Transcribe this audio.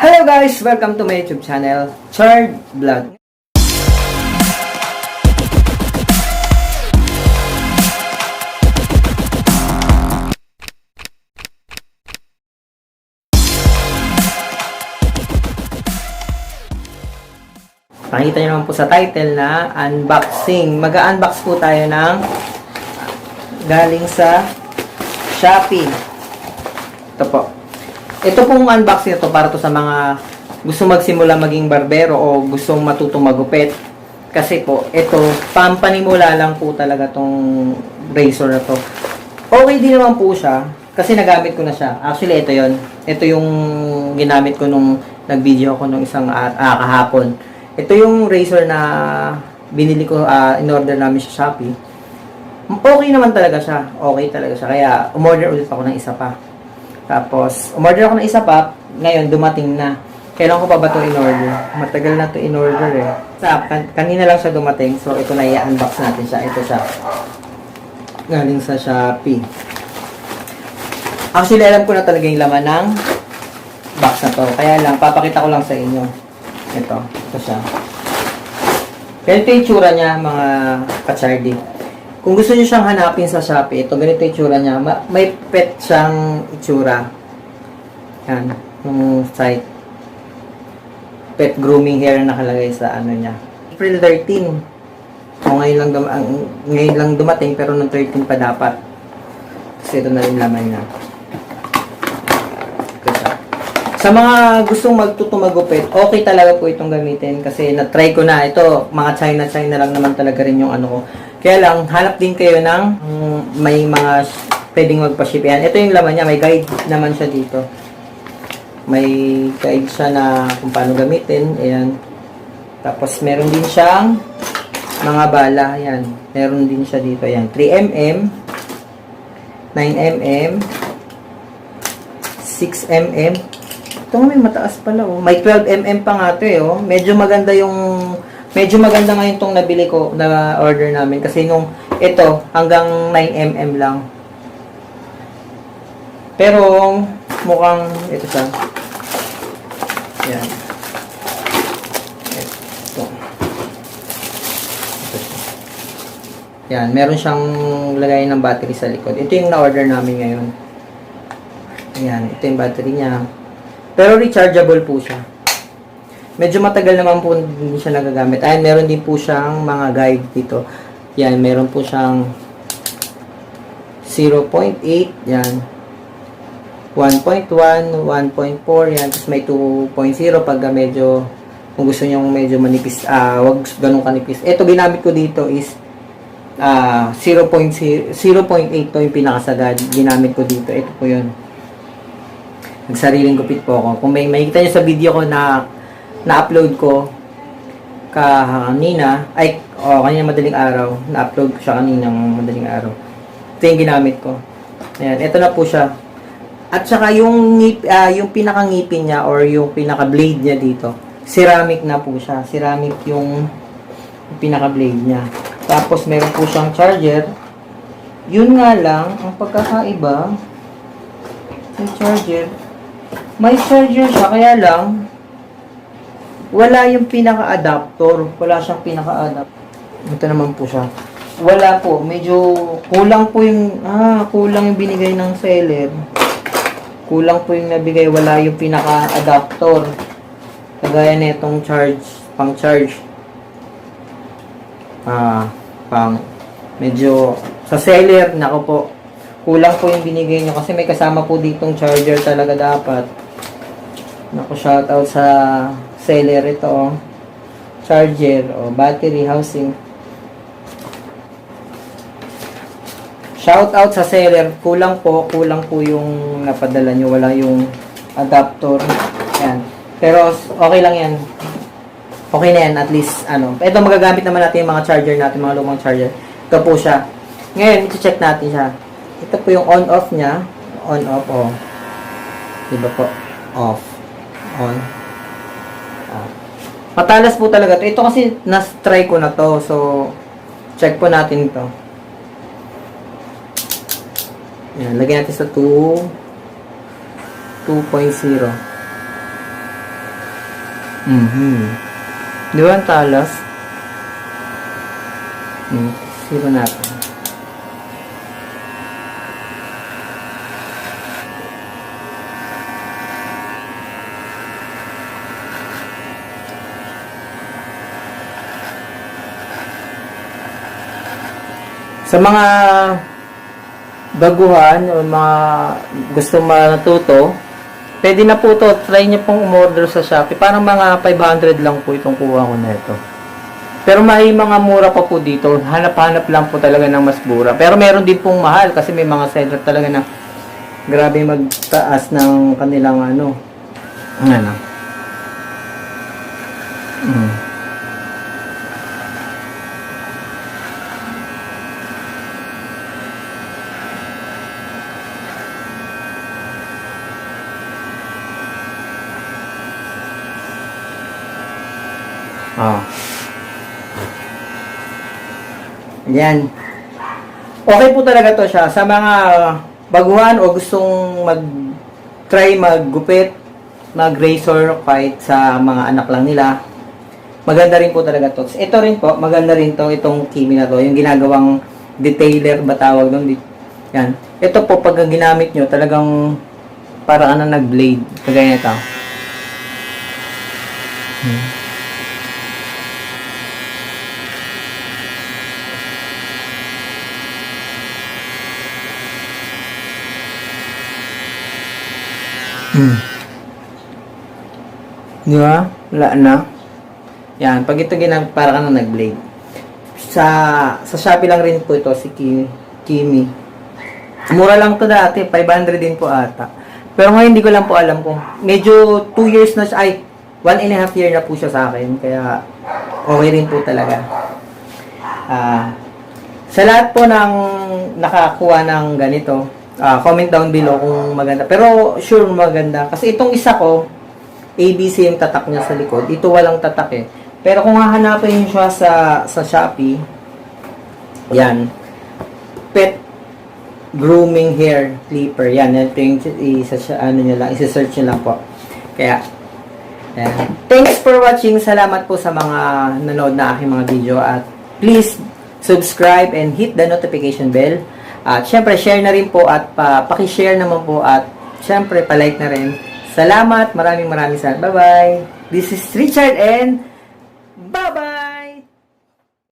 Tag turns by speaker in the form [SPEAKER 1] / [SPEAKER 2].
[SPEAKER 1] Hello guys! Welcome to my YouTube channel, Chard Vlog. Nakita nyo naman po sa title na unboxing. Mag-unbox po tayo ng galing sa Shopee. Ito po. Ito pong unboxing ito para to sa mga gusto magsimula maging barbero o gusto matutong magupit. Kasi po, ito, pampanimula lang po talaga tong razor na to. Okay din naman po siya kasi nagamit ko na siya. Actually, ito yon. Ito yung ginamit ko nung nag-video ako nung isang kahapon. Ito yung razor na binili ko, in-order namin sa Shopee. Okay naman talaga siya. Okay talaga siya. Kaya, umorder ulit ako ng isa pa. Tapos, umorder ako ng isa pa. Ngayon, dumating na. Kailan ko pa ba ito in-order? Matagal na ito in-order eh. Kanina lang siya dumating. So, ito na i-unbox natin siya. Ito siya. Galing sa Shopee. Actually, alam ko na talaga yung laman ng box na to. Kaya lang, papakita ko lang sa inyo. Ito siya. Ganito yung itsura niya, mga kachardi. Kung gusto niyo siyang hanapin sa Shopee, ito, ganito yung itsura niya. May pet siyang itsura. Yan, yung site. Pet grooming hair na nakalagay sa ano niya. April 13. O, ngayon lang dumating, pero noong 13 pa dapat. Kasi ito na rin laman niya. Sa mga gustong magtutumagupit, okay talaga po itong gamitin kasi na-try ko na. Ito, mga China lang naman talaga rin yung ano ko. Kaya lang, hanap din kayo ng may mga pwedeng magpa-ship yan. Ito yung laman niya, may guide naman siya dito. May guide siya na kung paano gamitin. Ayan. Tapos, meron din siyang mga bala. Ayan. Meron din siya dito. Ayan. 3mm, 9mm, 6mm, ito may mataas pala oh. May 12mm pa nga ito eh oh. Medyo maganda ngayon tong nabili ko na order namin kasi nung ito hanggang 9mm lang. Pero mukhang ito siya. Yan. Ito. Yan, meron siyang lagay ng battery sa likod. Ito yung na-order namin ngayon. Ayan, ito yung battery niya. Pero rechargeable po siya. Medyo matagal naman po hindi siya nagagamit. Ayan, meron din po siyang mga guide dito. Yan, meron po siyang 0.8, yan. 1.1, 1.4, yan. Tapos may 2.0 pag medyo, kung gusto nyo medyo manipis, wag ganun kanipis. Ito, ginamit ko dito is 0.8 to yung pinakasagad. Ginamit ko dito. Ito po yun. Nagsariling gupit po ako. Kung may makikita nyo sa video ko na na-upload ko kanina, kanina madaling araw, na-upload ko siya kanina madaling araw. Ito yung ginamit ko. Ayan, ito na po siya. At saka yung pinakangipin niya or yung pinaka-blade niya dito, ceramic na po siya. Ceramic yung pinaka-blade niya. Tapos meron po siyang charger. Yun nga lang, ang pagkakaiba, yung charger, may charger siya, kaya lang, wala yung pinaka-adapter. Wala siyang pinaka-adapter. Ito naman po siya. Wala po. Medyo kulang po yung, kulang yung binigay ng seller. Kulang po yung nabigay. Wala yung pinaka-adapter. Kagaya na itong pang-charge. Medyo, sa seller, nako po, kulang po yung binigay nyo kasi may kasama po ditong charger talaga dapat. Naku, shoutout sa seller ito oh. Charger o battery housing. Shoutout sa seller. Kulang po yung napadala nyo. Wala yung adapter. Yan. Pero okay lang yan. Okay na yan at least ano. Ito magagamit naman natin yung mga charger natin, mga lumang charger. Ito po siya. Ngayon, i-check natin siya. Ito po yung on-off niya. On-off, oh. Diba po? Off. On. Matalas po talaga ito. Ito kasi nas-try ko na to. So, check po natin ito. Yan. Lagyan natin sa 2.0. Di ba ang talas? Sira natin. Sa mga baguhan o mga gusto matuto, pwede na po to. Try nyo pong umorder sa Shopee. Parang mga 500 lang po itong kuha ko na ito. Pero may mga mura pa po dito. Hanap-hanap lang po talaga ng mas mura. Pero meron din pong mahal kasi may mga seller talaga na grabe magtaas ng kanilang ano. Yan. Okay po talaga to siya. Sa mga baguhan o gustong mag-try maggupit, mag-razor kahit sa mga anak lang nila, maganda rin po talaga to. Ito rin po, maganda rin to, itong Kimi na to. Yung ginagawang detailer ba tawag doon? Yan. Ito po, pag ginamit nyo, talagang para ka na nag-blade. Kagaya nito. Di ba? Wala na. Yan. Pag ito ginamit, para ka na nag-blade. Sa Shopee lang rin po ito, si Kimi. Mura lang to dati. 500 din po ata. Pero ngayon, hindi ko lang po alam kung medyo 2 years na siya. Ay, 1.5 year na po siya sa akin. Kaya, okay rin po talaga. Sa lahat po ng nakakuha ng ganito, comment down below kung maganda. Pero, sure maganda. Kasi itong isa ko, ABC yung tatak niya sa likod. Ito walang tatak eh. Pero kung hahanapin siya sa Shopee, yan. Pet grooming hair clipper. Yan. Ito yung isa-search nyo lang po. Kaya, yan. Thanks for watching. Salamat po sa mga nanood na aking mga video. At please, subscribe and hit the notification bell. At syempre, share na rin po at paki-share naman po at syempre, palike na rin. Salamat. Maraming salamat. Bye-bye. This is Richard and